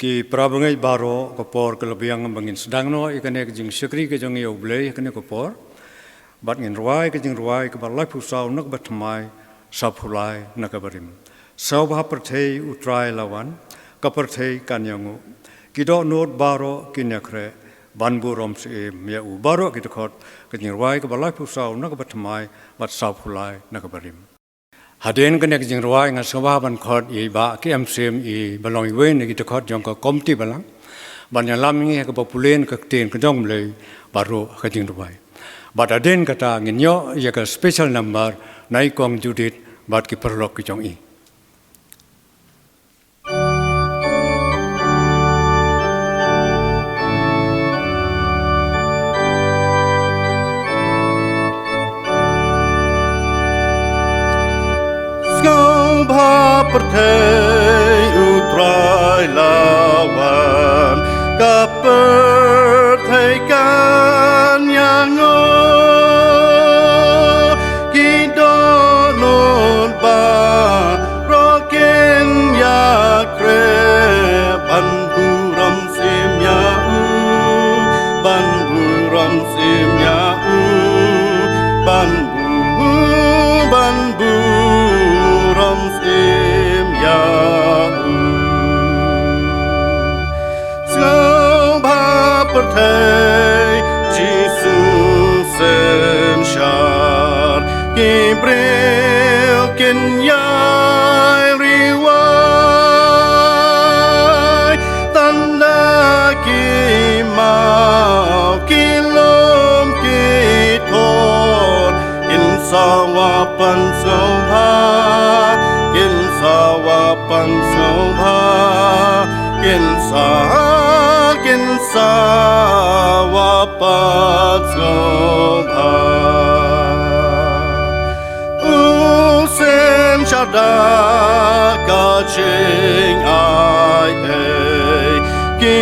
ki prabangai baro ko por ke lebiang bangin sedang no ikane ke jing sekri ke jong yo blei ikane ko por bat ngin ruai ke jing ruai ke balai pusau nak batmai sapulai nak barim sau bah perthei utrai lawan ka perthei kanyangu kido not baro kinyakre banbu rom se mya u baro kitkot ke jing ruai ke balai pusau nak batmai bat sapulai nak barim Haden kena kijing ruai ngan sabah ban khot i ba ki amsem i balong i wen ki khot jong ko komti balang ban yang lam ngi ka populen ka ten ka jong le baru kijing ruai bat aden kata nginyo ya ka special number nai kong judit bat ki perlok ki jong i Perthei utrai lawan ka perthei kanyango kido non ba roken ya kre ban buram sim ya ban buram sim ya ban buram sim ya perthei Jesus sen shar Gabriel ken yai riwai tanda ki mau ki lom ki thor in sawa pan sova in sawa pan sova in sawa patsova usem shada kaching ai ki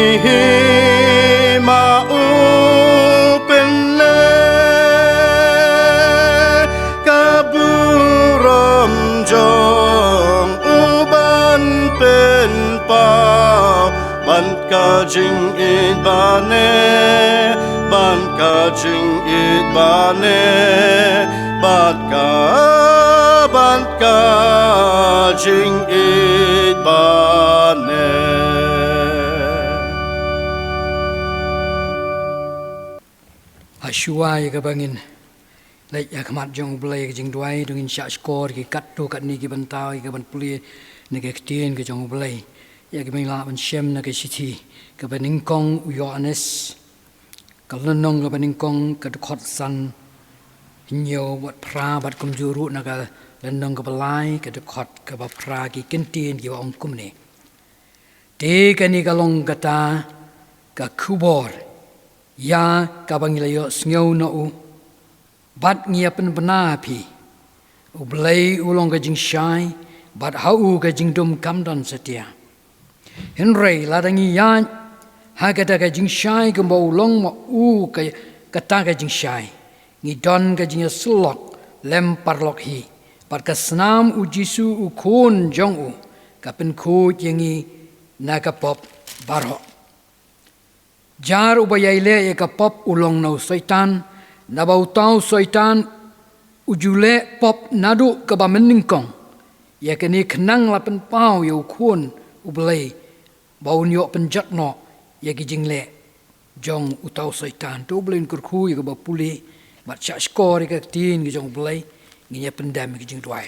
ma upele kaburam jong uban pen pao ban ka jing it bane ban ka jing it bane ban ka jing it bane Ashuai ka bangin lai ya khamat jong blai jing duai dungin sha skor ki kat tu kat ni ki bantau ki ban puli ne ke tien ke jong blai ya ke la ban shem na ke city ke baning kong uyones ke lenong ke baning kong ke khot san nyo wat pra bat kum juru na ka lenong ke balai ke khot ke ba pra ki kentien ki ong kum ne te ke ni ka long kata ka kubor ya ka bangila yo snyo no u bat ngia pen bana pi u blai u long ka jing shai bat hau ka jing dum kam don setia Henry ladangi yan hagata ka jing shai ka mo long mo u ka kata ka jing shai ngi don ka jing slok lem parlok hi par ka snam u jisu u khon jong u ka pen kho yengi na ka pop baro jar u bayai le ka pop ulong no saitan na bau tau saitan ujule pop nadu ka ba meningkong ya ka ni khnang la pen pau yo khon u blai bau nyo penjat no ya ki jingle jong utau saitan tu blin kur khu ya ba puli bat cha skor ka tin ki jong blai ngi ya pendam ki jing duai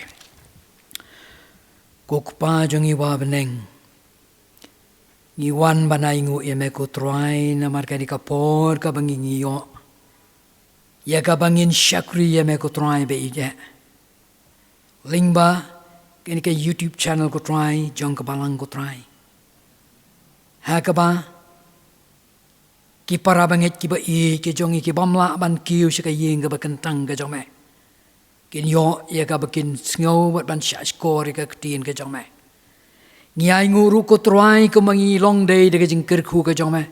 ko pa jong i wa beneng ngi wan banai ngu ya me ko trai na mar ka di ka por ka bangi ngi yo ya ka bangin shakri ya me ko trai be ije lingba kini ka YouTube channel ko try jong ka balang ko try ha ka ba ki para banget ki ba i ki jong ki bamla ban kiu shi ka ying ka ba kentang ka jong me kin yo ya ka ba kin sngo bat ban sha skor ka tin ka jong me ngiai nguru ko try ko mangi long day de ka jing ker khu ka jong me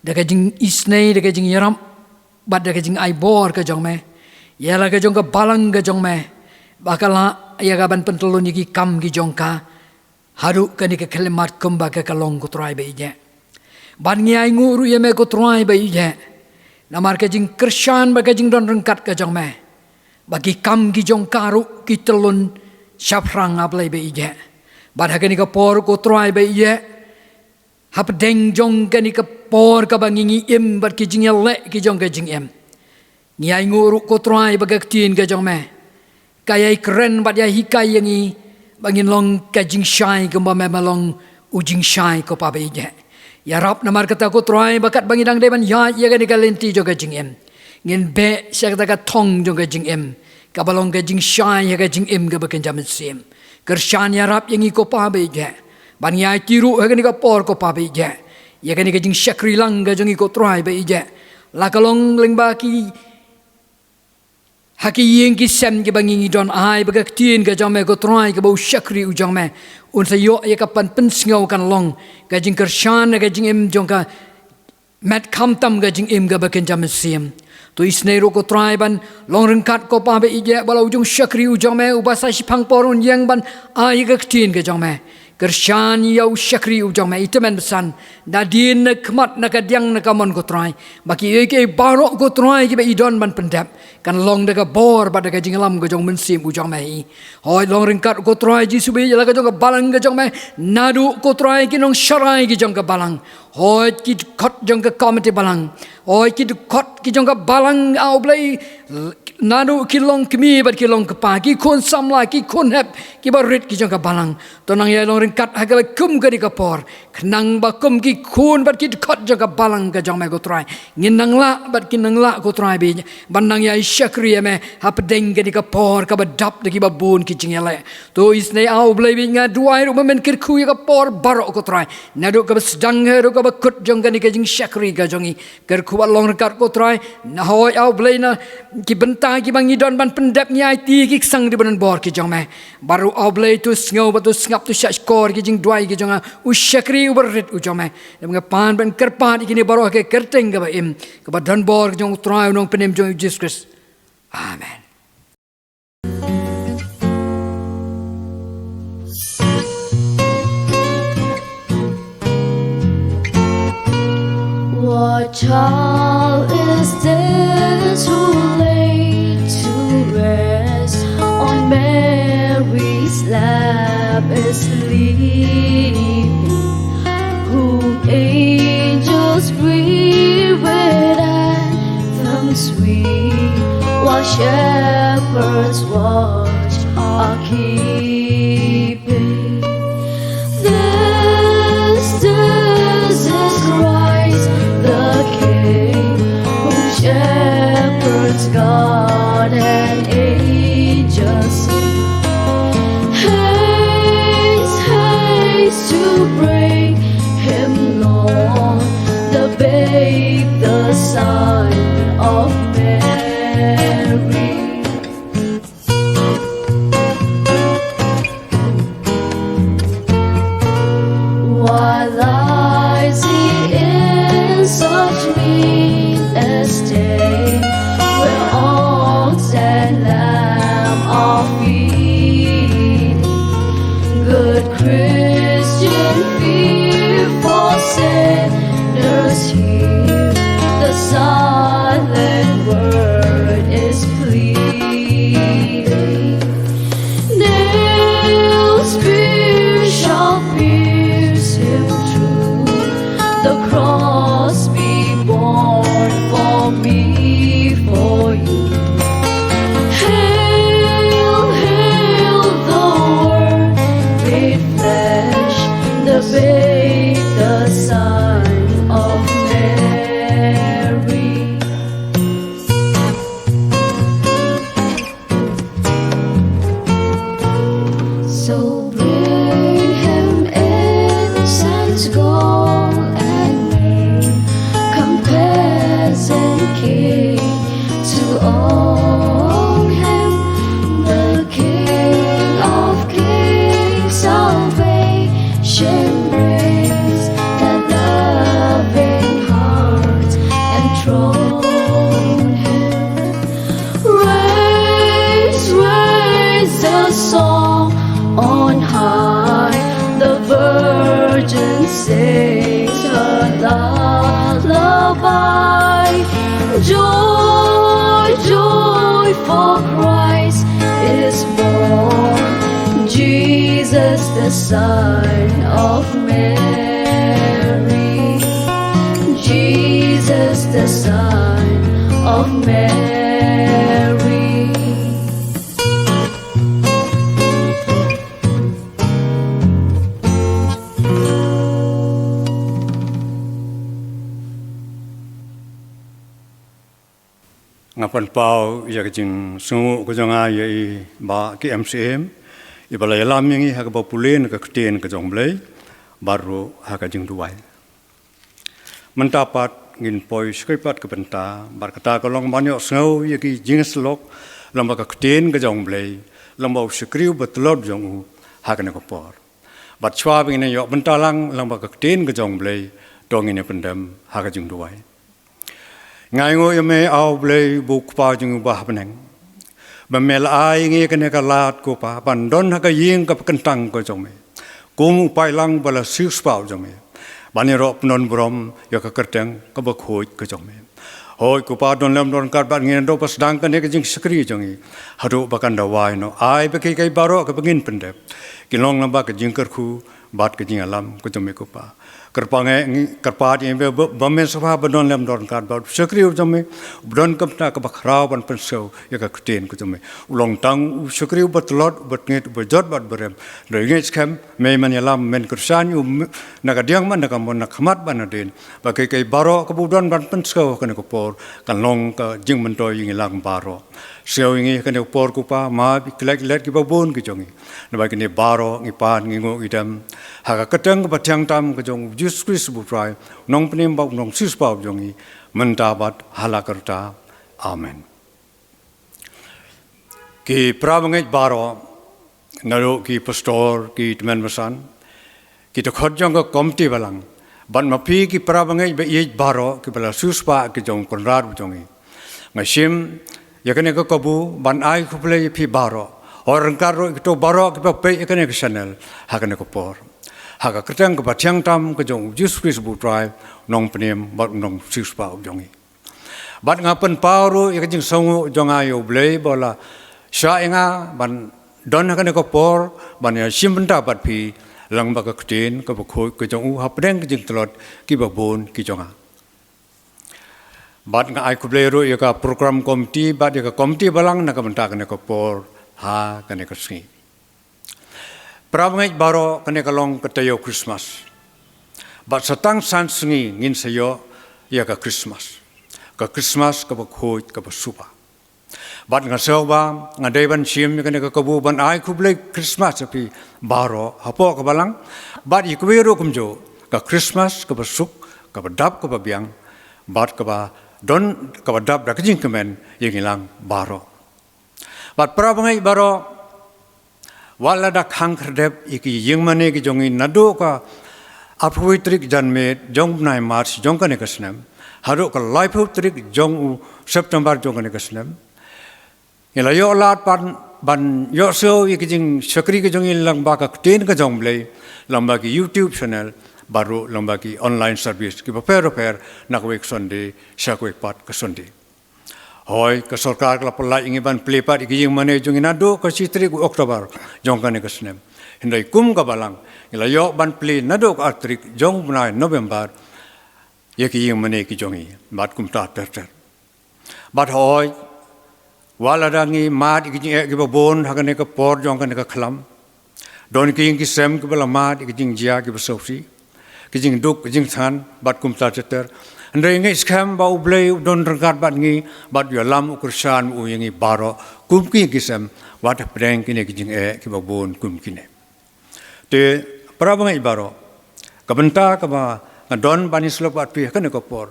de ka jing isnei de ka jing yaram bat de ka jing ai bor ka jong me ya la ka jong ka balang ka jong me bakala ya ka ban pentelun ki kam ki jong ka haru kani ke kelemat kumba ke kalong ko try be je ban ngai nguru ye me ko try be je namar ke jing kershan ba ke jing don rengkat ke jong me bagi kam ki jong karu ki telun syaprang ablai be je ban hakani ke por ko try be je hap deng jong kani ke por ka bangingi im bar ki jing le ki jong ke jing em ngai nguru ko try ba ke tin ke jong me kaya keren bat ya hikai yang i bangin long kajing shai ke ba melong ujing shai ko pa be je ya rap namar kata ko try bakat bangidang deban ya ya ga dikalenti jo kajing em ngin be sya kata ka thong jo kajing em ka balong kajing shai ya kajing em ga bakan jam sim kershan ya rap yang i ko pa be je ban ya tiru ha ga ni ka por ko pa be je ya ga ni kajing shakri lang ga jong i ko try be je la kalong leng ba ki haki yeng ki sem ki bangi don ai baga tien ga jame ko try ka bau shakri u jame un sa yo ya ka pan pen sngau kan long ga jing kershan ga jing em jong ka mat kham tam ga jing em ga ba ken jam sim to isne ro ko try ban long rengkat ko pa be ije balau jong shakri u jame u basa sipang porun yang ban ai ga tien ga jame kershan yau shakri u jame itemen besan da din na khmat na ka diang na ka mon ko try baki ke barok ko try ki be idon ban pendap kan long daga bor pada ka jinglam ko jong mensim u jong mai hoi long ringkat ko try ji subi la ka jong ka balang ka jong mai nadu ko try ki nong sharai ki jong ka balang hoi ki khot jong ka komite balang hoi ki khot ki jong ka balang au blai nadu ki long kmi bat ki long ka pa ki khon samla ki khon hep ki barit ki jong ka balang tonang ya long ringkat ha ka kum ka di ka por khnang ba kum ki khon bat ki khot jong ka balang ka jong mai ko try ngin nang la bat ki nang la ko try be bandang ya shakri me hap deng ke ka por ka badap de ki babun ki jingele to isne au blai bi nga duai ro men kir khu ka por baro ko try na do ka sedang ro ka kut jong ka ni ka jing shakri ka jongi kir khu long kat ko try na hoi au blai na ki benta ki bangi don ban pendap ni IT ki sang di banan bor ki jong me baru au blai tu ngau ba tu ngap tu shakor ki jing duai ki jonga u shakri u berit u jong me nga pan ban kerpan ki ni baro ke kerteng ka ba im ka ba dan bor ki jong try nong penem jong Jesus Christ. Amen. What child is this who lay to rest on Mary's lap is sleeping, whom angels greet with anthems sweet, while shepherds watch are keeping. This is Christ the King, whom shepherds guard and angels sing. Haste, haste to bring him, Lord, the babe, the Son of Mary. Why lies he in such mean estate, where ox and lamb are feeding? Good Christian, fear for sinners here, the silent word is pleading. Nails, spears shall pierce him through, the cross be born for me, for you. Hail, hail the Word made flesh, the babe, the Son of Mary. So bring him incense, gold and myrrh, come peasant king, to own him, the King of kings, salvation brings, that the virgin sings her lullaby. Joy, joy, for Christ is born, Jesus the Son of Mary, Jesus the Son of Mary. Ngapan pau ya kecing sungu kejonga ya ba ki MCM ibala yalam yang ha ka populen ka keten ka jong blai baru ha ka jing duai mendapat ngin poi skripat ka benta bar kata ka long banyo snau ya ki jing slok lamba ka keten ka jong blai lamba skriu betlod jong ha ka ne ko por bat chwa bing ne yo bentalang lamba ka keten ka jong blai dong ne pendam ha ka jing duai ngai ngo yame au blei buk pa jing ba beneng ba mel ai ngi ka ne ka lat ko pa ban don ha ka ying ka kentang ko jong me kum pai lang bala sis pa jong me ban ro non brom ya ka kerteng ka ba khoi ka jong me hoi ko pa don lam don kar ban ngi do pas dang ka ne ka jing skri jong i hadu ba kan da wai no ai ba kai kai baro ka bangin pendep ki long lamba ka jing kar khu bat ka jing alam ko jong me ko pa kerpangai kerpat yang bermen sebab berdon lem don kad bau sekri ujame berdon kapna ke bakrau ban pensau ya ka keten ku jame ulong tang sekri betlot betngit bejot bat berem dengit skam me man yalam men kursan naga diang man naga mon nakmat ban den bagai kai baro ke budon ban pensau kan ko por kan long ka jing mentoy ing lang baro seo ingi kan ko por ku pa ma klek let ki babon ki jongi na ba kini baro ngi pan ngi ngo idam ha ka keteng ba tiang tam ke jong Jesus Christ bu prai nong penim bau nong sis bau jongi mendapat halakerta amen ki prabangai baro nalo ki pastor ki teman besan kita khojong ko komti balang ban mapi ki prabangai be ye baro ki bala suspa ki jong konrad jongi ngasim yakane ko kabu ban ai ko play pi baro orang karo to baro ki pe yakane ko channel hakane ko por haka ketang ke batiang tam ke jong Jesus Christ bu try nong penim bat nong sis pa jongi bat ngapen paru ya jing songu jong ayo blei bola sha inga ban don hakane ko por ban ya simbenta bat pi lang ba ka kten ka ba khoi ke jong u hapdeng ke jing tlot ki ba bon ki jonga bat nga ai ku blei ro ya ka program komiti bat ya ka komiti balang na ka benta kane ko por ha kane ko sing Prabangai baro kane kalong katayo Christmas. Bat satang san sungi ngin sayo ya ka Christmas. Ka Christmas ka bakhoi ka basupa. Bat nga sawa nga dayban sim kane ka kabu ban ai kublay Christmas api baro hapo ka balang bat ikwero kumjo ka Christmas ka basuk ka badap ka babiang bat ka ba don ka badap da kajing kemen yengilang baro. Bat prabangai baro wala da khang khrdep iki yingmane ki jongi nado ka aphuitrik janme jong nai march jong kane kasnam haro ka life trik jong September jong kane kasnam ila yo lat ban yo so iki jing sakri ki jongi lang ba ka ten ka jong blei lamba ki YouTube channel baru lamba ki online service ki paper nakwek sonde shakwek pat ka sonde hoi ke sarkar kala pelai ingi ban plepat iki jing mane jong inado ka sitri ku Oktober jong kane kasnem hindai kum ka balang ila yo ban ple nado ka atrik jong bunai November yeki jing mane ki jongi bat kum ta ter bat hoi wala dangi mat iki jing ki babon hakane ka por jong kane ka khlam don ki jing ki sem ki bala mat iki jing jia ki basofsi ki jing duk ki jing than bat kum ta ter Andai ngai skam bau blei don rangkat bat ngi bat yo lam ukursan u yangi baro kum ki kisam wat preng kine kijing ki babon kum kine te prabangai baro kabenta ka ba don banislop at pi kan ko por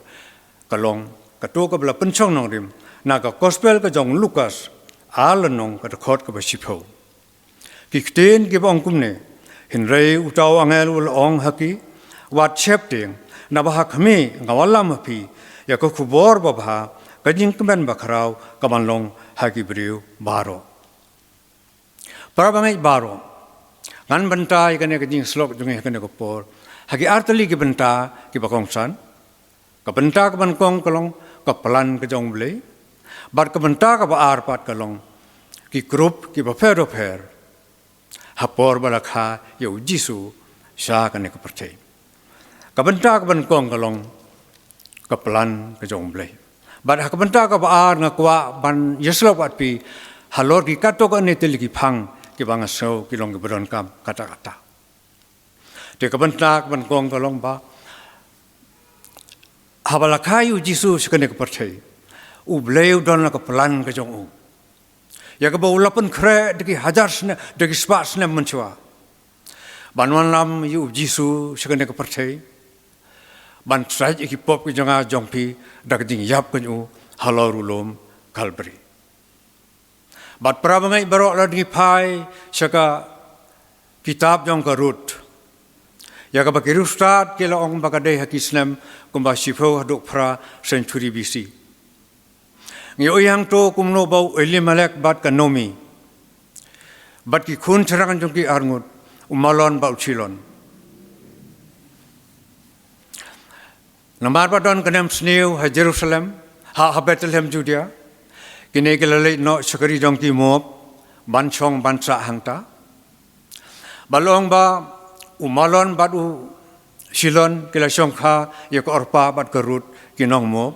kalong ka to ka bla penchong nong rim na ka gospel ka jong Lukas alanong ka khot ka ba sipho ki kten ki bong kumne hinrei utaw angel ul ong haki wat chepting Nabah kami ngawalam api ya ko kubor babha kajing kemen bakrau kamanlong haki beriu baro. Prabangai baro ngan bentai kane kajing slok jungi kane ko por hagi artali ki benta ki bakong san ka benta ka ban kong kalong ka plan ka jong blei bar ka benta ka ba ar pat kalong ki group ki ba fer hapor bala kha yo jisu sha ka ne ka percaya ka benta ka ban kong kalong ka plan ka jong blei bar ha ka benta ka ba ar nga kwa ban yeslo pat pi halor ki kato ka ne tel ki phang ki bang so ki long ki bron kam kata te ka benta ka ban kong kalong ba habala khayu jisu ka ne ka percaya u blei don ka plan ka jong u ya ka ba ulapan kre de ki hajar sne de ki spa sne menchwa banwan lam yu jisu ka ne ka percaya ban trai ki pop ki jonga jongpi dak ding yap kan u halorulom kalbri bat prabangai barok la ding pai saka kitab jong ka rut ya ka ba ki rustat ke la ong ba ka dei hakislam kumba shifo haduk pra century BC ngi oyang to kumno bau elimelek bat ka nomi bat ki khun tharangan jong ki arngut umalon bau chilon Namar badon kanem snew ha Jerusalem ha Bethlehem Judea kini kelale no sekari jong ki mop ban chong ban sa hangta balong ba umalon badu silon kila songkha yak orpa bad karut kinong mop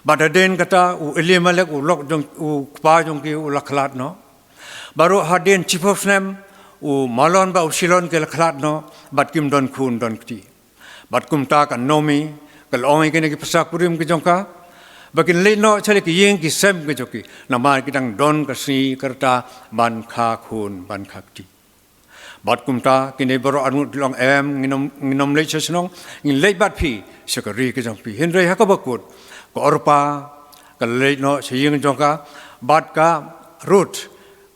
badaden kata u elimelek u lok jong u pa jong ki u lakhlat no baru hadin chief of nem u malon ba u silon kila khlat no bad kim don khun don kti bat kumta kan nomi kal ong ke ki pasak purim ki jongka bakin le no chale ki yeng ki sem ki joki namar ki dang don ka si karta ban kha khun ban khakti bat kumta ki ne baro anu long em nginom le chesnong ngin le bat phi sakari ki jongpi henre ha ka bakut ko orpa kal le no chiyeng jongka bat ka root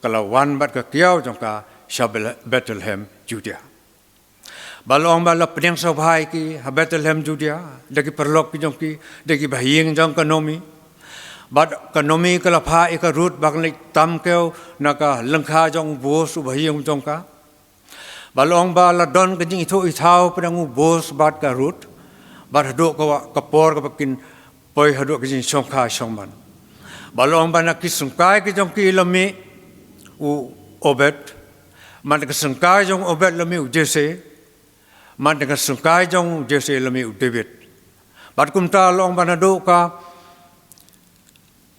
kala wan bat ka kiau jongka shabel Bethlehem Judea balong bala penyang sobhai ki Bethlehem Judea dagi perlok ki jong ki dagi bahing jong kanomi bad kanomi kala pha eka rut bang tam keu naka lengkha jong bos bahing jong ka balong bala don ka jing itho ithau pedang bos bad ka rut bad hado ka por ka pakin poi hado ka jing songkha songman balong bana ki sungkai ki jong ki lami u obet man ka sungkai jong obet lami u jese man dengan sungkai jong jese lami David bat kumta long banado ka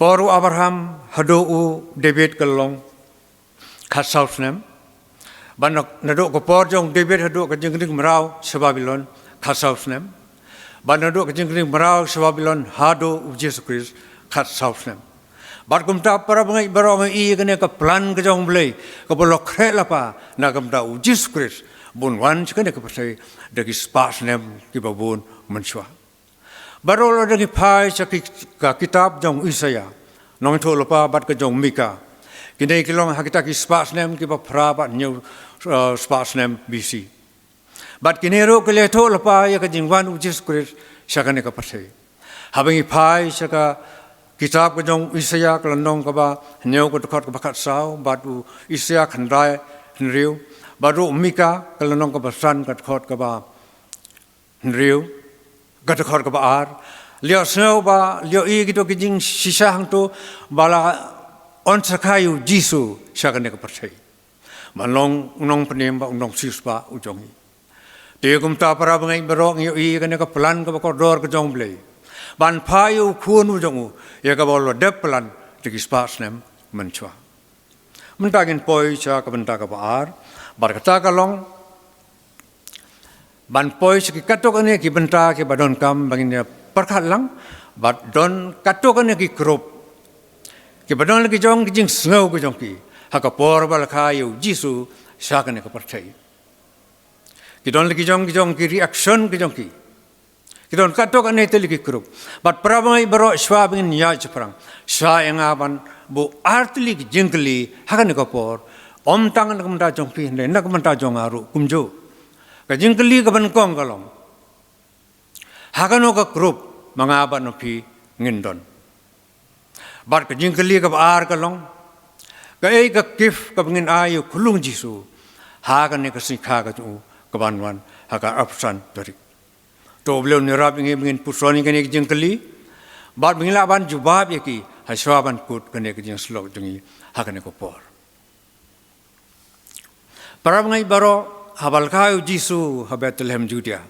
poru Abraham hado u David kalong khasausnem banak nado ko por jong David hado ka jingring marau Babilon khasausnem banado ka jingring marau Babilon hado u Jesus Christ khasausnem bat kumta para bangai barong i kene ka plan ka jong blei ka bolok khre lapa na kamta u Jesus Christ bun wan chikane ka pasai dagi spas nem ki babun menchwa barolo dagi pai chaki ka kitab jong Isaya nong tho lopa bat ka jong Mika kine kilong hakita ki spas nem ki ba phra bat new spas nem BC bat kinero ke le tho lopa ya ka jingwan ujis kris sakane ka pasai habangi pai chaka kitab ka jong Isaya klandong ka ba new ko khot ka bakhat sao bat u Isaya khandai nriu baru Mika kalau nong kebasan kat khot kaba nriu kat khot kaba ar lio snow ba lio i gitu kijing sisa hang tu bala on sakayu jisu sakane ka percaya malong nong penem ba nong sispa ujongi te kumta para bangai berok yo i kane ka plan ka kodor ka jong blei ban phayu khun ujongu ya ka bolo de plan de spas nem menchwa mentagin poi cha ka benta ka ba ar barkata kalong ban poi siki katok ane ki benta ki badon kam bangin perkhat lang bad don katok ane ki krop ki badon lagi jong ki jing snow ki jong ki haka por bal kha yu jisu sakane ka percaya ki don lagi jong ki reaction ki jong ki don katok ane te lagi krop bad prabai baro shwa bangin ya chaprang sha enga ban bu artli ki jingli hakane ka por om tangan kementar jong pi ne nak kementar jong aru kumjo ka jingkeli ka ban kong kalong hakano ka group mangaba no pi ngindon bar ka jingkeli ka ar kalong ka ka kif ka bangin ayu khulung jisu hakane ka sikha ka tu ka banwan haka absan dari to beliau nirap ingin pusoni kene jengkeli bat bingla ban jubab yaki haswaban kut kene jeng slok jengi hakane ko por para ngai baro habal kayu jisu Bethlehem Judea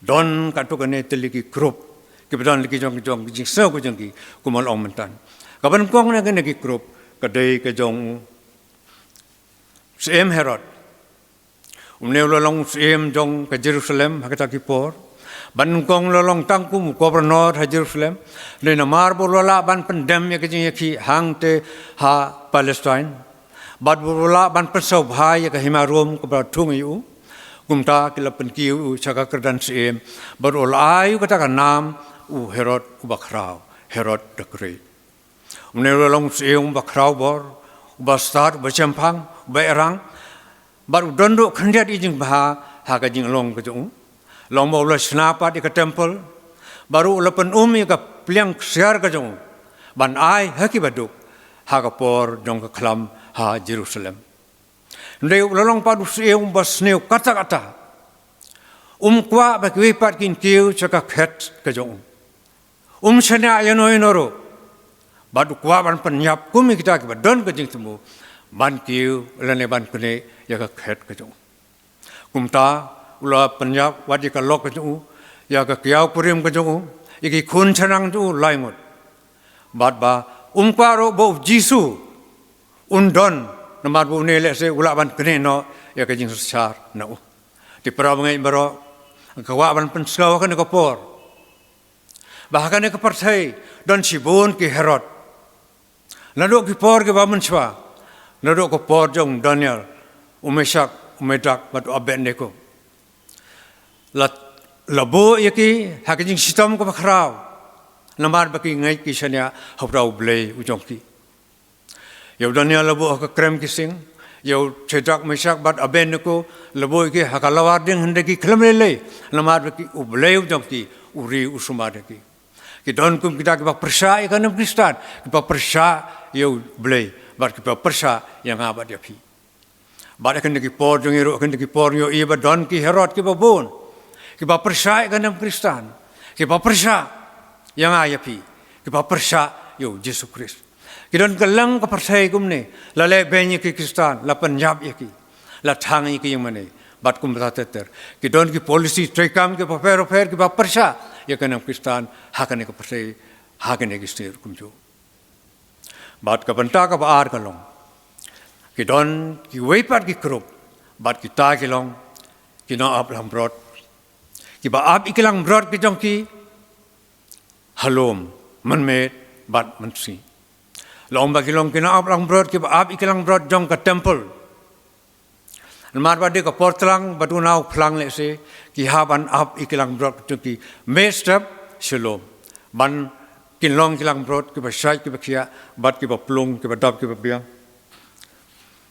don katu kene teliki group kebetulan lagi jong jing so ko jengi kumal ong mentan kaban kong na kene ki group kadai ke jong Siem Herod umneu lolong Siem jong ke Jerusalem hakata ki por ban kong lolong tangkum gubernur ha Jerusalem le na mar bolola ban pendem ya ke jing ki hang te ha Palestine bad bolola ban pesau bhai ya ke himarum ko ba thung yu kumta kila penkiu chaka kerdan Siem barol ayu kata kan nam u Herod u bakrau Herod the Great umneu lolong Siem bakrau bor bastar bacampang baerang baru dondo khandiat ijing bah haga jing long kejung long mau la snapa di ke temple baru lepen ka pliang siar kejung ban ai haki baduk haga por jong ke klam ha Jerusalem ndeu lolong padu seung basneu kata-kata kwa ba kwipat kin kiu chaka khet kejung chana ayano inoro badu kwa ban penyap kumi kita ke don ke jing temu ban kiu lane ban kune ya ka khet ke jong kumta ula penyap wadi ka lok ke jong ya ka kiau purim ke jong iki khun chanang tu laimut bad ba kwa ro bo jisu don namar bu ne le se ula ban kune no ya ka jing sar na u ti pra ngai baro ka wa ban pen skaw ka ne ko por bahkan ke percaya don sibun ki Herod nadok ki por ke baman chwa nadok ko por jong Daniel Umeshak Umedak batu Abednego labo yaki hakijing sitam ko bakrau namar baki ngai ki shania habrau blei ujong ki yo Daniel labo ka krem ki sing yo Chedak Meshak bat Abednego labo ki hakalawar ding hendeki klemlele namar baki ublei ujong ki uri usumade ki don kum kita ke persa ikan Kristen kita persa yo blei bar kita persa yang abad ya pi bar akan deki por jong iro akan deki por yo iba don ki Herod ki babon kita persa ikan Kristen kita persa yang aya pi kita persa yo Yesus Kristus kita don kelang ke persa kum ne la le benye ki Kristen la Punjab ki la thang ki yang mane bat kum tater kita don ki polisi trekam ki papero fer ki persa ya kanam Kristen hakane ko perse hakane ki stir kumjo bat ka banta ka baar kalong ki don ki weipat ki krup bat ki ta ki long ki no ap lam brot ki ba ap ikilang brot ki jong ki halom manmet bat mansi long ba ki long ki no ap lam brot ki ba ap ikilang brot jong ka temple mar ba de ka portlang batu nau phlang le se ki haban ap ikilang brot ki mestap shalom ban kin long kilang brot ki ba shai ki ba khia bat ki ba plung ki ba dab ki ba biang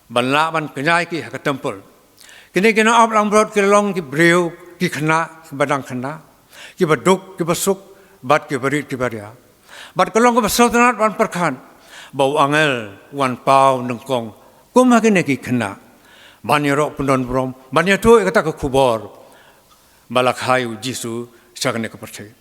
ban la ban knyai ki ka temple kini kina ap lang brot ki long ki breu ki khna ki badang khna ki ba duk ki ba suk bat ki bari ki baria bat ka long ka sultanat ban perkhan bau angel wan pau nengkong kum ha ki khna banyak rok pendon brom banyak tu kata ke kubor balak hayu jisu sakane ke percaya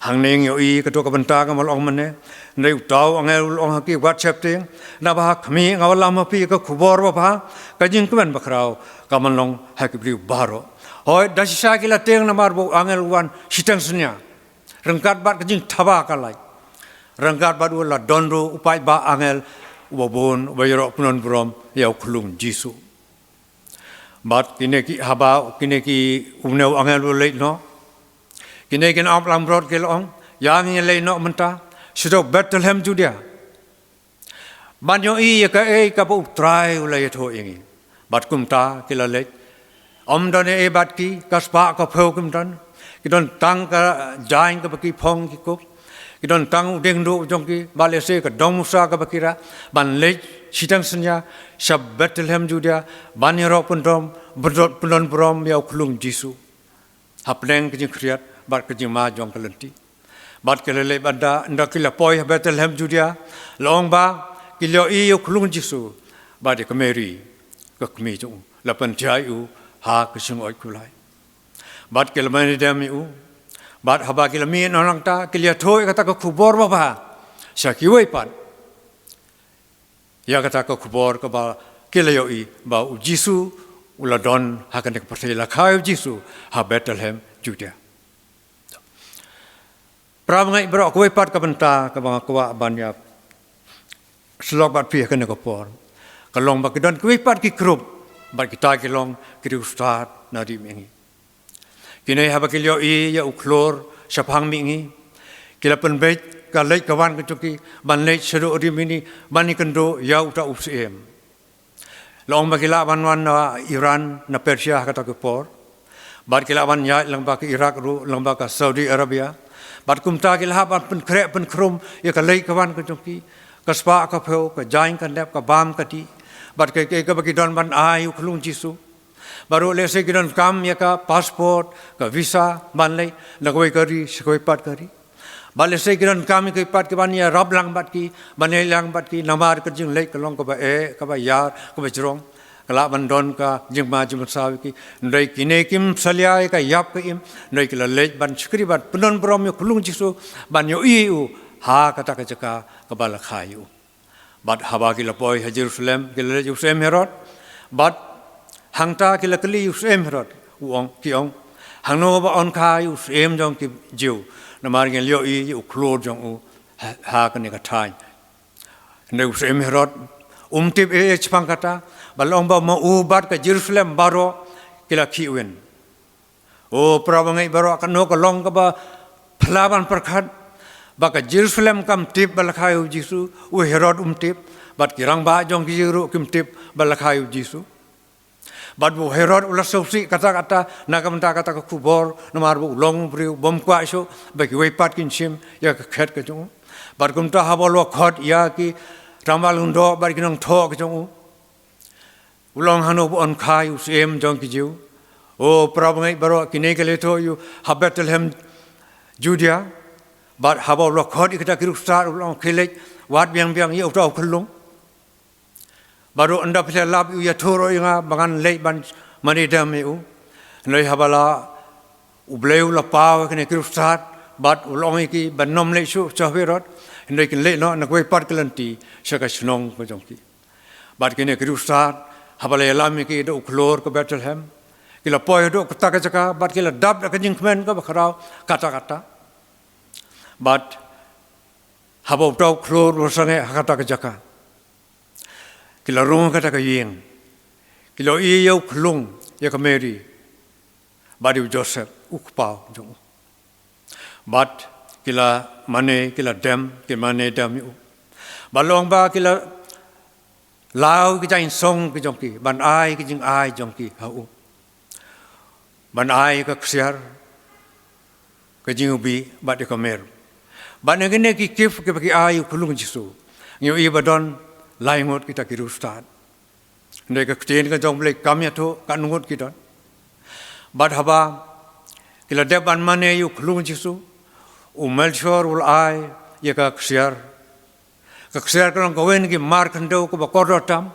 hang neng yo I ketua kebenta ke malong mane ndai utau angel ong haki WhatsApp ting na bah kami ngawala mapi ke kubor ba ka jing kemen bakrau ka malong haki bri baro hoi dasisa kila ting na marbo angel wan sitang sunya rengkat bat ke jing thaba kalai rengkat bat wala dondo upai ba angel ubabon bayro pendon brom ya khulung jisu bat kini ki haba kini ki umneu angel leit no kini kin ap lam brot kel ong yang ye lei no menta sido Bethlehem Judea banyo I ka ka bu trai ulai tho ingi bat kumta kila leit om don e bat ki kaspa ka phau kum don ki don tang ka jain ka baki phong ki ko ki don tang deng do jong ki bale se ka dong sa ka bakira ban leit sitang senya sab Bethlehem Judea baniro pundom berdot pundon brom yau khulung jisu hapleng ki kriat bat ki ma jong kalenti bat kelele banda ndakila poi Bethlehem Judea long ba kilyo I yau khulung jisu bat ki Mary ka kmi jong la pan chai u ha ka sing oi kulai bat kelmani dami u bat haba kelmi orang ta kelia thoi kata ko khubor baba sakiwai pat ya kata ko khubor ko ba kelio I ba u Jisu uladon hakan ke percaya khai Jisu ha Bethlehem Judea Pramngai bro ko pat ka banta ka ba ko banya slok bat pi kan ko por kalong ba kidon ko pat ki krup bat kita kilong kiri ustad na di mengi kini haba kelio I ya uklor sapang mingi kila penbet ka lei kawan ke tuki ban lei seru di mini bani kendo ya uta usem long ba kila ban wan na Iran na Persia kata ke por bat kila ban ya lang ba ke Iraq ru lang ba ka Saudi Arabia bat kumta kila ban pen krek pen krum ya ka lei kawan ke tuki ka spa ka pheu ka jain ka lep ka bam ka ti bat ke ka bagi don ban ai uklung Jisu baru le se gidan kam ya ka passport ka visa ban lei lagoi kari sekoi pat kari bale se gidan kam ke pat ke ban ya rab lang bat ki ban lang bat ki namar ka jing lei ka long ka ba ka ba yar ka ba jrong kala ban don ka jing ma jim sa ki ndai kine kim salia ka yap ka im ndai kila le ban skri bat punon brom yo kulung Jisu ban yo I u ha kata ka jaka ka bala khayu bat haba ki la poi Jerusalem ki le Jerusalem Herod bat hangta ki la kli Jerusalem Herod uong ki ong hangno ba on kha Jerusalem jong ki jiu namar ngel yo I u klor jong u ha ka ne ka thai ne Jerusalem Herod tip chpang kata balong ba ma u bat ka Jerusalem baro ki la ki wen o prabangai baro ka no ka long ka ba phlaban perkhat baka Jerusalem kam tip balakhayu Jisu u Herod tip bat kirang ba jong ki jiru kim tip balakhayu Jisu bat bu Herod ulas sosi kata-kata nakamta kata ka kubor namar bu long priu bom kwa so baki wei pat kin sim ya ka khet ka jong bat kumta habolo khot ya ki ramal undo bat kinong tho ka jong ulong hanu bu on khayu sem jong ki jiu o prabangai baro kine ke le tho yu ha Bethlehem Judea bat haba lo khot ikata kirustar ulong khilek wat biang ye utau khulung baru anda pese lab ya thoro inga bangan lei ban mani dam eu lei habala ubleu la paw kene kirustar bat ulong iki banom lei su chahwerot ndai kin lei no na koi pat kelanti saka snong ko jongki bat kene kirustar habala lam iki do klor ko Bethlehem kila poy do kata ka bat kila dab ka jingmen ka bakhrau kata but habau tau klor rosange hakata ka jaka kila rong kata ka yeng kila I yau klung ya ka Mary badi Joseph ukpau jong but kila mane kila dem ke mane dam u balong ba kila lao ki jain song ki jong ki ban ai ki jing ai jong ki ha u ban ai ka ksiar ka jing bi bat ka mer ban ngene ki kif ke bagi ayu kulung Jisu nyu I badon laingot kita ki rustad ndai ka ktien ka jong blek kam ya tho kan ngot ki don bat haba kila de ban mane yu kulung Jisu melchor ul ai ya ka ksiar kan ko wen ki mar khando ko ba korotam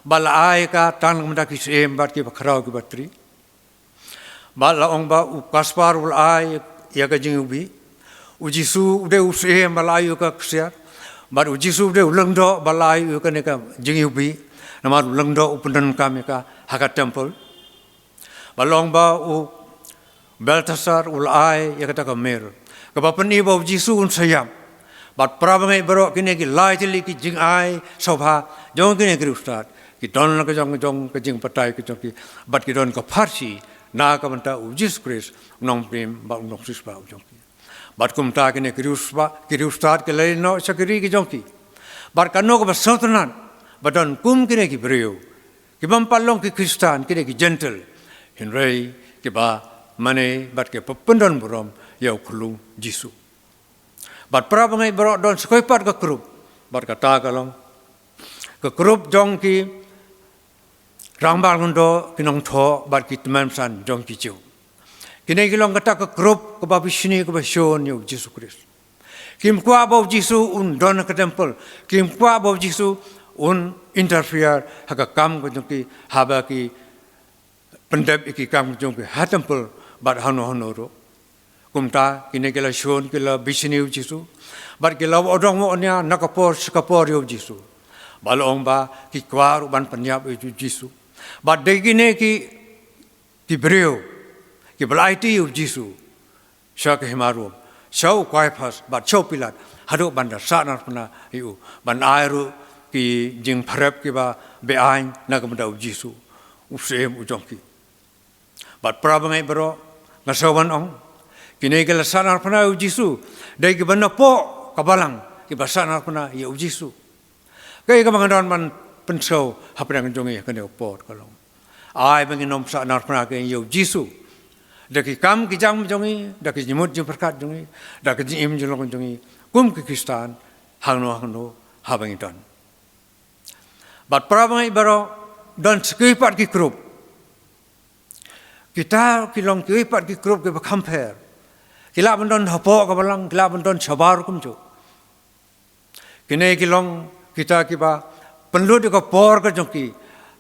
bal ai ka tan mda ki sem bat ki bakhrau ki batri bal la ong ba u kaspar ul ai ya ka jing ubi u Jisu de u sem balayu ka ksiar bat u Jisu de uleng do balayu ka ne ka jing ubi namar uleng do upendan ka me ka hakat temple balong ba u Baltasar ul ai ya ka ta ka mer ka ba pani ba u Jisu un sayam bat prabangai baro kine ki lai tili ki jing ai sobha jong kine ki ustad ki don la ka jong ka jing patai ki jong ki bat ki don ka farsi na ka banta u Jesus Christ nong prim ba nong sis ba jong ki bat kum ta kine ki ustad ke lai no sakri ki jong ki bat ka no ka sotnan badon kum kine ki brio ki bam palong ki Kristan kine ki gentle hin rei ki ba mane bat ke papundon burom yau khulung Jisu bat prabangai baro don sekoi pat ka krup bat kata kalong ka krup jong ki rangbal ngundo kinong tho bat ki tman san jong ki chiu kine kilong kata ka krup ka babishni ka bashon yu Jesus Christ kim kwa ba Jisu un don ka temple kim kwa ba Jisu un interfere haka kam ko jong ki haba ki pendep iki kam jong ki ha temple bat hano ro kumta kini kila shon kila bisini u jisu bat kila odong mo nya nakapor skapor u jisu balong ba ki kwaru ban penyap u jisu bat de kini ki breu ki belaiti u jisu syak himaru shau kwai pas bat chau pilat hadu bandar sanar puna u ban airu ki jing pharep ki ba be ain nakamda u jisu usem u jongki bat prabangai bro ngasawan ong kini kala sanar puna u jisu dai ki banna po kabalang ki basanar puna ya u jisu kai ka mangan man pensau haprang jongi ka ne pot kalong ai bangin nom sanar puna ke ya u jisu daki kam ki jam jongi daki jimut jim perkat jongi daki jim jolong jongi kum ki kristan hangno habang don bat prabangai bro don skipat ki group kita kilong skipat ki group ke compare kila bandon hapo ka balang kila bandon sabar kum jo kine kilong kita kiba penlu de ko por ka jongki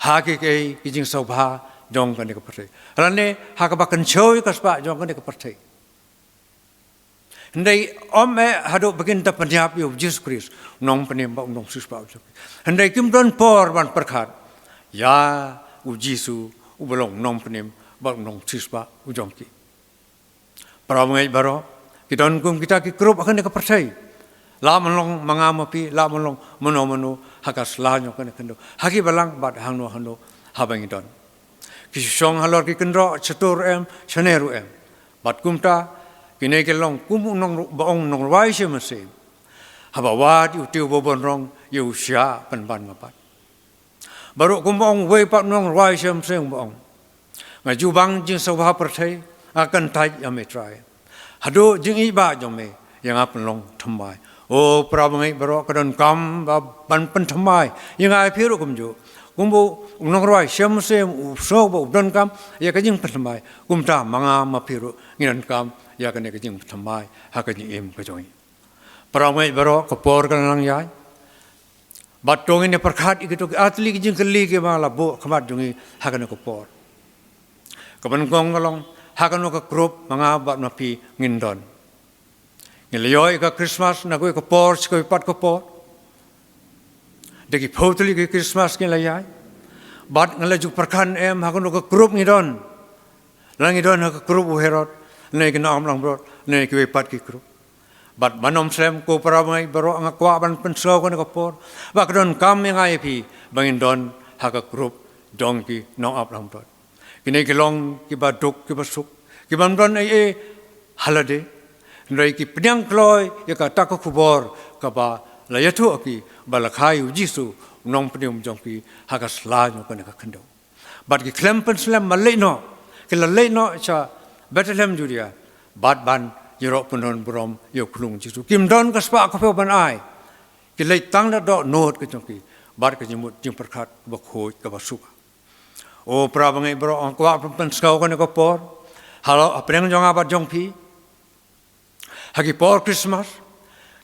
ha ke ki jing sobha jong kan ke pate rane ha ka ba kan choi ka spa jong kan ke pate ndai ome hadu begin ta penyap yu Jesus Christ nong penim ba nong suspa jo ndai kim don por ban perkhat ya u Jisu u belong nong penim ba nong suspa u jongki prabangai baro kidon kum kita ki krup akan ke percaya la melong mangamapi la melong mono hakas lanyo kan kendo haki balang bat hangno habang don ki song halor ki kendro chatur em chaneru em bat kumta kine ke long kum nong baong nong wai se mase haba wat yu tiu bobon rong yu sya pan ngapat baru kum baong wei pat nong wai se mase baong ngaju bang jing sabha percaya akan tai ametrai hado jing iba jome yang apa long thamai o prabangai baro kadon kam ban pen thamai yang ai phiru kumju kumbu nongroi sem so bo don kam ya ka jing thamai kumta manga ma phiru ngiran kam ya ka ne ka jing thamai ha ka jing em ka joi prabangai baro ko por kan lang yai batong ini perkhat ikitu atli ki jing keli ke mala bo khamat jungi ha ka ne ko por kaban gong galong hakan ka group mga bat mapi ngindon ngilyoy ka Christmas na ko por ko pat ko por deki photli ki Christmas ke layai bat ngalaju perkan em hakan ka group ngidon langidon ka group herot ne ki nam lang bro ne ki pat ki group bat manom sem ko paramai baro ang kwa ban penso ko ka por bakdon kam ngai pi bangindon haka group dongki no up lang bro kini kilong kiba duk kiba suk kiba mron ai halade ndai ki pnyang kloi ya ka ta ko khubor ka ba la yathu aki balakhai u Jisu nong pnyum jongki haka sla nyo ka khando bat ki klempen slam malai no kila lei no cha Bethlehem Judia bat ban Europe punon brom yo khulung Jisu kim don ka spa ko ban ai ki lei tang na do not ka jongki bat ka jimut jim perkhat ba khoi ka ba suk o prabangai bro ang kwa pen skau ko ne ko por halo apreng jong abat jong pi hagi por Christmas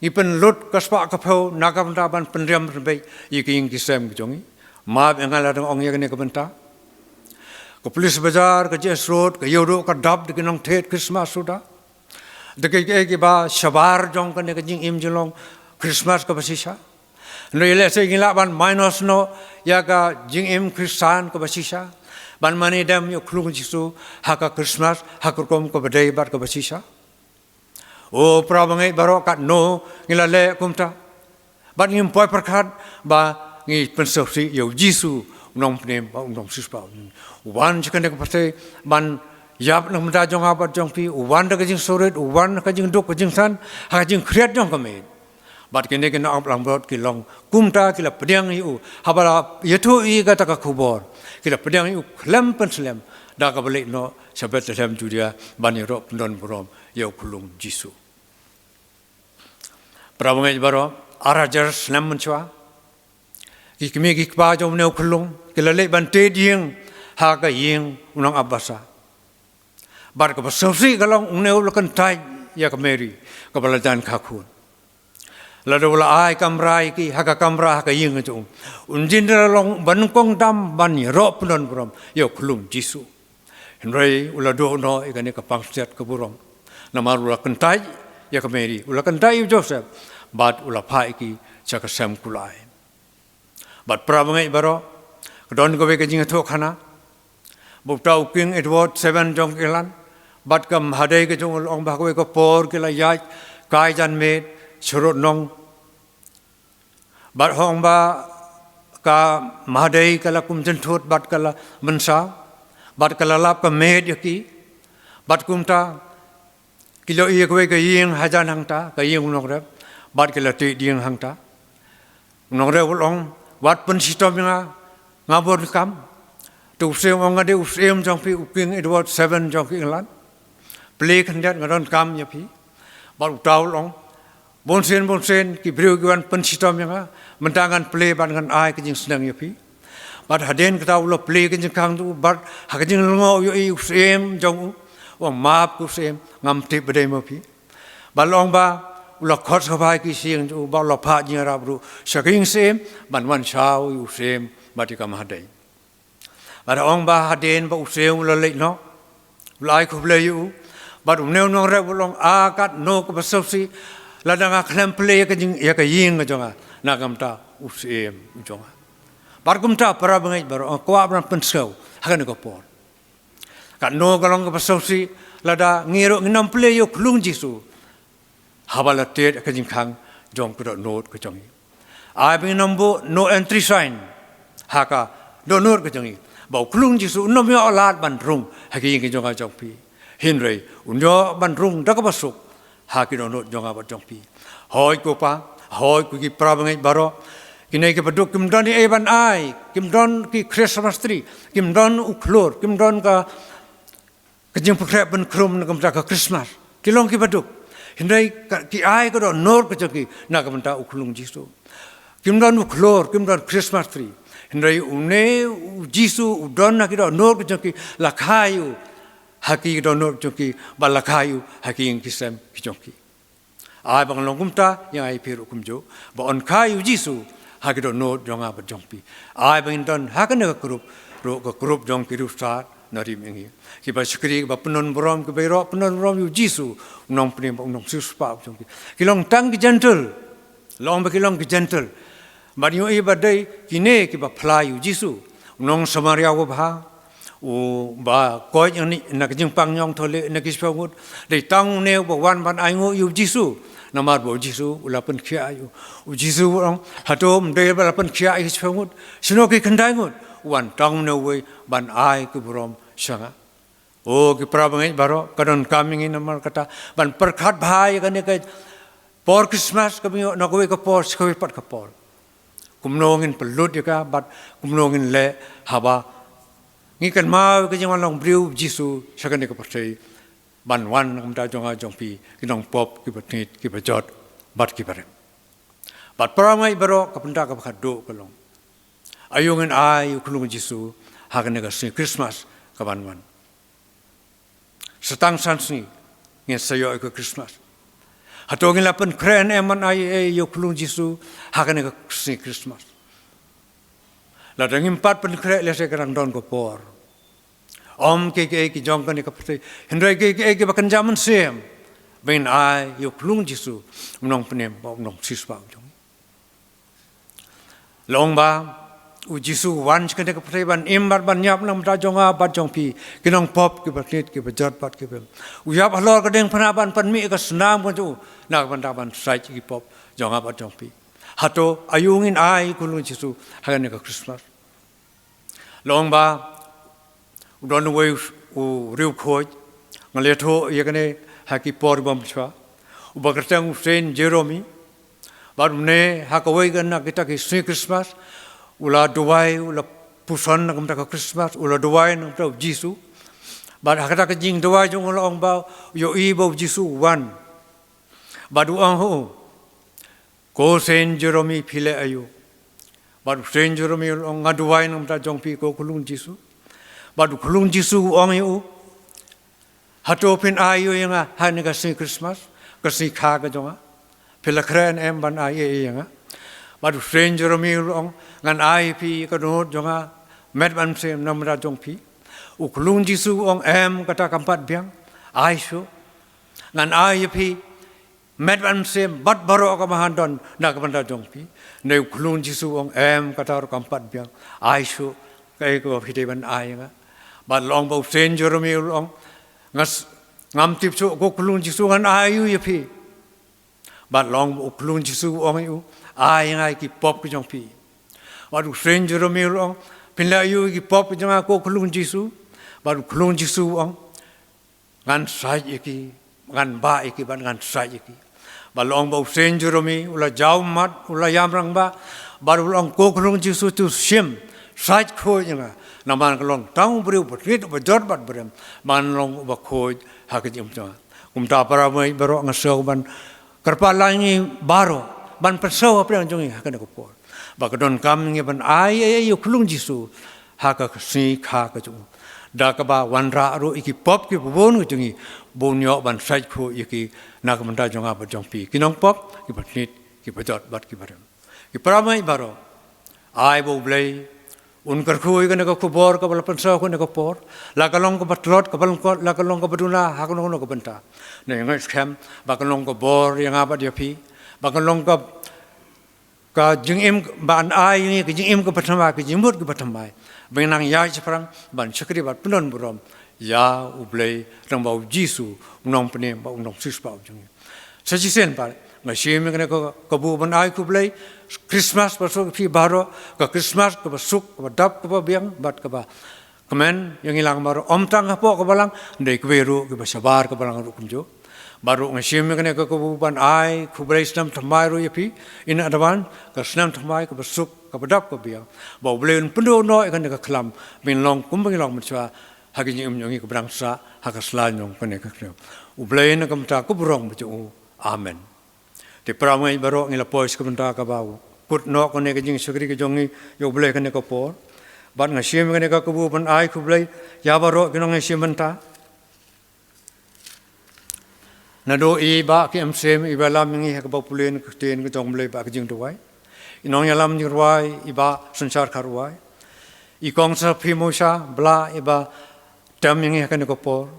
ipen lut kaspa ka phau nakam ta ban penriam be yiking kisem jongi ma engala dong ong yene ko benta ko police bazar ka jes road ka yodo ka dab de nong thet Christmas suda de ke ba shabar jong ka ne ka jing im jolong Christmas ka basisa no ile se gila ban minus no ya ka jing im Christian ko basisa ban mani dam yo khulung Jisu haka Christmas hakur kom ko badai bar ko basisa o prabangai baro kat no ngila le kumta ban ngim poi perkhat ba ngi pensopsi yo Jisu nong pnem ba nong sispa wan chikane ko pate ban yap nam da jong abat jong pi wan da ka jing soret wan ka jing dok ka jing san ha jing khriat jong ka me bat kene kena aplang brot kilong kumta kila pediang yu habala yathu i ga ta ka khubor kila pediang yu khlem penslem da ka balik no sabet lem Judia ban ro pendon brom yo khulung Jisu prabangai baro arajar slam menchwa ki kemi ki pa jom ne khulung kila le ban te ding ha ka ying unang abasa bar ka basausi galong ne ul kan tai ya ka Mary ka balajan khakhun lalu ai kamrai ki haka kamra haka ying tu unjin long ban kong dam ban ro punon brom yo khulung Jisu Henry ula do no ikane ka pangset ka burong. Namar ula kentai ya ka Mary ula kentai Joseph bat ula pai ki chaka sam kulai. Bat prabangai baro don go ke jing tho khana. Bukta King Edward 7 jong ilan bat kam hadai ke jong ong ba ko por ke la yai kai jan me churut nong bat hong ba ka mahadai kala kum jen thot bat kala mensa bat kala lap ka med yaki bat kumta kilo iya ko ke ying hajan hangta ka ying nong re bat kala ti ding hangta nong re ulong wat pen sitom nga ngabor kam tu se ong ade usem jong pi King Edward 7 jong England play kan dat ngadon kam ya pi bat utaul long bonsen ki brio gwan pen sitom nga mentangan play ban ngan ai ke jing senang ya pi bat haden ka taw lo play ke jing kang tu bat ha ke jing ngo yo i usem jong wang map ku sem ngam ti bedai mo pi balong ba ulo khot sa bai ki sing tu ba lo pha jing ra bru saking sem ban wan chao yu sem bat ka ma dai ada ong ba haden ba usem lo le no lai khu le yu bat neu no re ulong a kat no ko basopsi ladang akhlem play ke jing ya ka ying jonga nagamta usem jonga barkumta para bangai bar ko abran pensau hakan ko por kan no galong ko basopsi lada ngiro nginam play yo klung jisu habala te ka jing khang jong ko note ko jongi ai bin nombo no entry sign haka do note ko jongi ba klung jisu no mi alat ban rung haki ke jonga jong pi hinrei unyo ban rung da ko basuk haki do note jonga ba jong pi hoi ko pa hoi ku ki prabangai baro kinai ke baduk kim don ni eban ai kim don ki Christmas tree kim don uklor kim don ka kejing pukre ben krum na kamta ka Christmas kilong ki baduk hindai ki ai ko do nor ko ki na kamta uklung jisu kim don uklor kim don Christmas tree hindai une jisu don na ki do nor ko ki lakhayu haki do nor ko ki balakhayu haki ing kisem ki jonki ai bang longkumta yang ai piru kumjo ba on kayu jisu hakido no jonga ba jongpi ai bang don hakane group ro ko group jong piru sta nari mengi ki ba skri ba penon brom ke bero penon brom yu jisu nong pnim nong sus pa jongpi kilong tang ki gentle long ba kilong ki gentle mari yo e ba dai kine ki ba phla yu jisu nong samaria go ba u ba ko ni na jing pang nyong thole na ki spawut dei tang ne ba wan ban ai ngo yu jisu namar bo jisu ulapan khia yu u jisu ong hatom de ulapan khia ai spawut sino ki khandai ngut wan tang ne we ban ai ku brom sanga o ki prabangai baro kadon coming in namar kata ban perkhat bhai kane ka por Christmas ka mi na ko ka por ko pat ka por kumnongin pelut ka bat kumnongin le haba ngi kan ma ke jang long briu jisu sakane ko pasai ban wan ngam ta jonga jongpi kinong pop ki batnit ki bajot bat ki bare bat paramai baro kapunda ka khaddo kalong ayungen ai kulung jisu hakane ka si Christmas ka ban wan setang sansi nge sayo ko Christmas hatongin lapen kren eman ai yo kulung jisu hakane ka si Christmas la dangim pat pen kre le se karang don ko por om ke jong kan ka pati hendrai ke bakan zaman sem ben ai yo klung jisu nong pnem ba nong sispa jong long ba u jisu wan kan ka pati ban imbar ban yap nam ta jonga ba jong pi kinong pop ke batit ke bajat pat ke bel u yap halor ka deng phana ban pan mi ka snam ko ju na ban ta ban sai ki pop jonga ba jong pi hato ayungin ai kulung jisu hagan ka Christmas long ba udon we u riu khoi ngale tho yekane haki por bom chwa u bakartang Saint Jerome barne hakawai ganna kita ki Saint Christmas ula duwai ula pusan ngam ta Christmas ula duwai ngam ta Jisu bar hakata ka jing duwai jong ula ong ba yo i bo Jisu wan badu ang ho ko Saint Jerome phile ayu bar Saint Jerome ong ngaduwai ngam ta jong pi ko kulung Jisu badu kulung Jisu ong yu hato pin ayu yang ha ni ka Saint Christmas ka si kha ka jonga phila khren em ban ai yang badu Saint Jerome ong ngan ai pi ka no jonga met ban sem nam ra jong pi uklung Jisu ong kata kampat biang ai shu ngan ai pi met ban sem bat baro ka mahandon na ka banda jong pi ne uklung Jisu ong kata kampat biang ai shu kai ko phi ban ai nga bat long bo sen Jeremy long ngas ngam tip chu ko uklung Jisu ngan ai yu pi bat long uklung Jisu ong yu ai ngai ki pop ki jong pi bat sen Jeremy long pinla yu ki pop jong ko uklung Jisu baru kulung Jisu ong ngan sai iki ngan ba iki ban ngan sai iki balong bau sen Jeremy ula jauh mat ula yamrang ba baru long ko kulung Jisu tu sim sai khoi nga naman kalong tang beriu berit bejot bat berem man long ba khoi hakit imta kumta para mai baro ngasau ban kerpalangi baro ban persau apa yang jongi hakan ko por ba kadon kam ngi ban ai yu kulung Jisu haka si kha ka ju dakaba wanra ro iki pop ki bubon ngi bonyo ban sai khu iki nak menta jonga ba jong pi kinong pop ki batnit ki bajot bat ki barem ki paramai baro ai bo blai un kar khu ki ne ko bor ka bal pansa ko ne ko por la kalong ko batlot ka bal ko la kalong ko baduna ha ko no ko benta ne ngai scam ba kalong ko bor yang apa dia pi ba kalong ka jingim ban ai ni ki jingim ko patama ki jimut ki patamai benang ya sekarang ban sekri bat penon burom ya ublei rambau Jisu unong pene ba unong sispa ujung sajisen par ngasim ngene ko kabu ban ai ku blei Christmas pasuk fi baro ka Christmas ka basuk ka dap ka biang bat ka ba kemen yang ilang baro omtang hapo ka balang ndai kweru ka sabar ka balang ru kunjo baru ngasim ngene ko kabu ban ai ku blei snam thamai ru yapi in adawan ka snam thamai ka basuk kabadap ko biang bau belen pendo no ikan ka klam bin long kumbang long machwa hagi nyum nyongi ka brangsa hakasla nyong pene ka kro u belen ka mta ku burong bu amen te pramai baro ngila pois ka mta ka bau put no ko ne ka jing sugri ka jongi yo bele ka ne ka por ban nga sim ka ne ka ku ban ai ku bele ya baro ki nong sim mta na do i ba ki am sem i ba lam ngi ka bau pulen ka ten ka jong bele ba ka jing tuai inong yalam nyurwai iba sansar karwai ikong sa pimosa bla iba tam yang akan ko por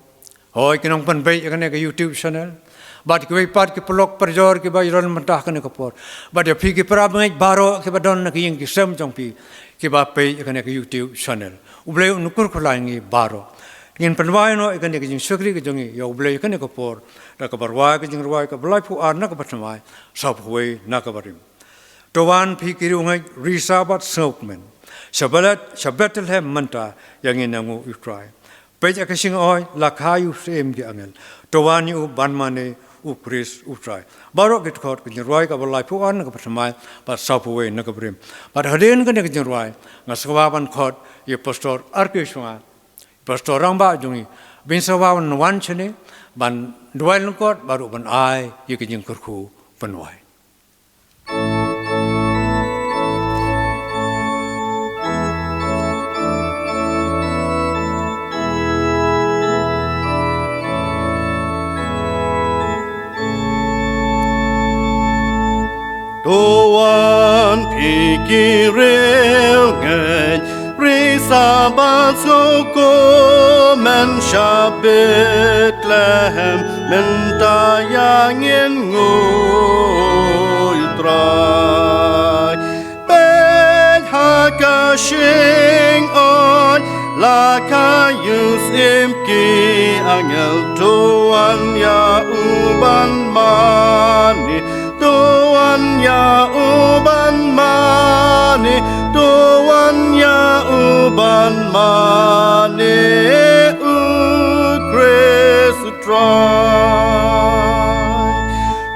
hoi kinong panbay akan ka YouTube channel bat ki pat ki pelok perjor ki ba iron mentah akan ko por bat ya pi ki prabangai baro ki badon ki yang ki sem jong pi ki ba pe akan ka YouTube channel ublei nukur kholangi baro ngin panwai no akan ka jing sukri ki jongi ya ublei akan ko por da ka barwai ki jing rwai ka blai pu ar na ka patmai sab hoi na ka barim Tuan fikir ungai risabat sokmen, sabatel hem manta yang inangu utrai. Peja kesing oi lakayu sem di angel. Tuan yu banmane ukris utrai. Baru kita kau kejeruai kabalai puan kepercayaan pas sapuwe nakabrim. Pada hari ini kita kejeruai ngaswaban kau ye pastor arkiswa, pastor ramba jungi. Binsawaban wan cene ban dua lengkot baru ban ai ye kejeng kerku penuai. Tuan pikiril ngai risabat soko men syabit lehem mentayangin ngutrai ben hakashing on lakayus imki angel tuan ya uban mani Tuan ya uban mani, Tuan ya uban mani, ukresutrai.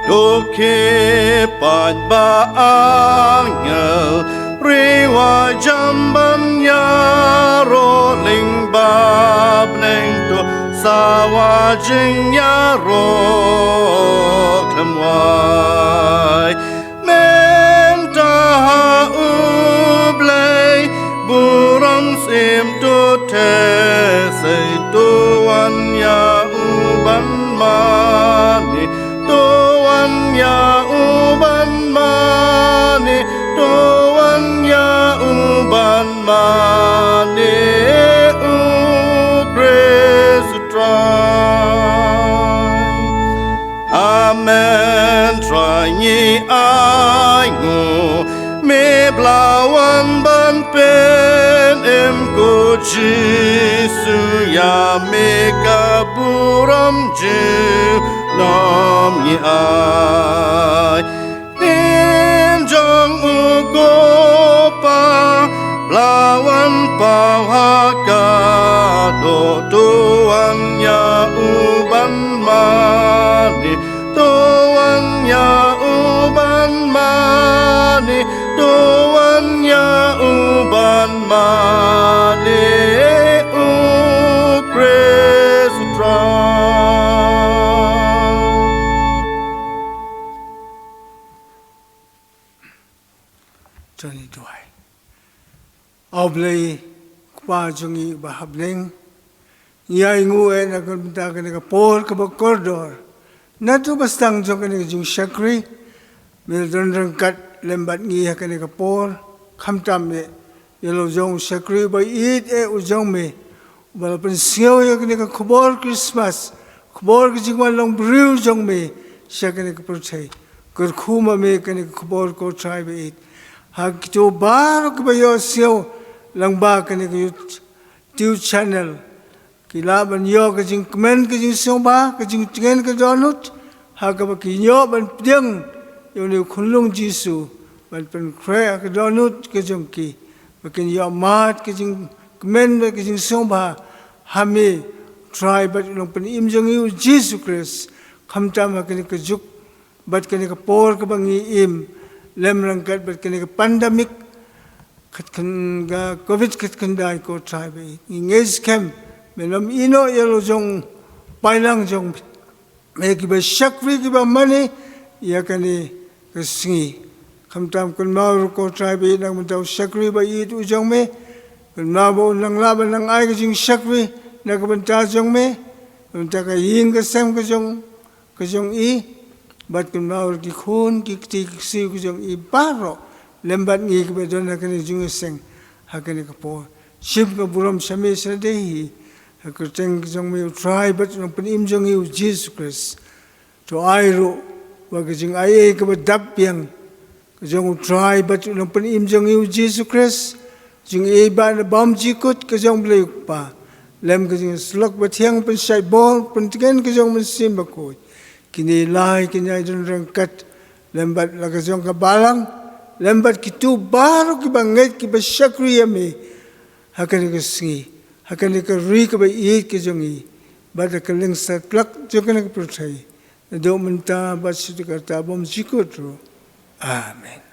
Doke padba angel, riwa jamban ya rolling bab neng to sawajing ya roklemwai menta ublay burang sim to te say tuan ya uban mani tuan ya uban mani tuan ya uban mani men trai ni ai ngu me blawan ban pen em ko Jesu ya me kaburam je nam ni ai em jong u go pa blawan pa ha ka do tuan ya u ban ma ni tuan ya u ban ma ni tuan ya u ban ma ni u Christ Johnny Dwight. Oblay kwa jungi bahabling yai ngu e na kunta ka na por ka ba corridor na tu bastang jong ka na jung shakri mil don rang kat lembat ngi ka na por kham tam me yelo jong shakri ba eat e u jong me bal pen sio ya ka na khobor Christmas khobor ka jingwan long briu jong me shakane ka por chai kur khuma me ka na khobor ko try be eat hak to bar ka ba yo sio lang ba ka na YouTube channel kilaban yo ka jing comment ka jing sio ba ka jing tingen ka donut ha ka ba ki yo ban piang yo ni khunlung Jesu ban pen kre ka donut ka jong ki ba kin yo mat ka jing comment ka jing sio ba ha me try but long pen im jong yu Jesus Christ kham ta ma ka ni ka juk bat ka ni ka por ka bang im lem rang kat bat ka ni ka pandemic kat kan ga covid kat kan dai ko try ba ingez kem menom ino yelo jong pailang jong me ki ba shakri ki ba mani ya kani kasingi khamtam kun maur ko try ba nang mutaw shakri ba it u jong me kun na bo nang laban nang ai ka jing shakri na ka banta jong me unta ka ying ka sam ka jong i bat kun maur ki khun ki ti si ku jong i baro lembat ngi ka ba don na kani jung seng ha kani ka po ship ka buram shame sa de hi ha ka teng jong me try but no pen im jong yu Jesus Christ to ai ro wa ka jing ai ka ba dap piang ka jong try but no pen im jong yu Jesus Christ jing e ba na bom ji kut ka jong ble pa lem ka jing slok ba thiang pen sai bol pen tigen ka jong men sim ba ko kini lai kini ai don rang kat lembat la ka jong ka balang lembat ki tu baru ki banget ki ba shakri me hakani ka singi hakani ka ri ka ba i ki jongi ba da ka ling sa klak jokana ka prothai do menta ba su ka ta bom jikotro amen.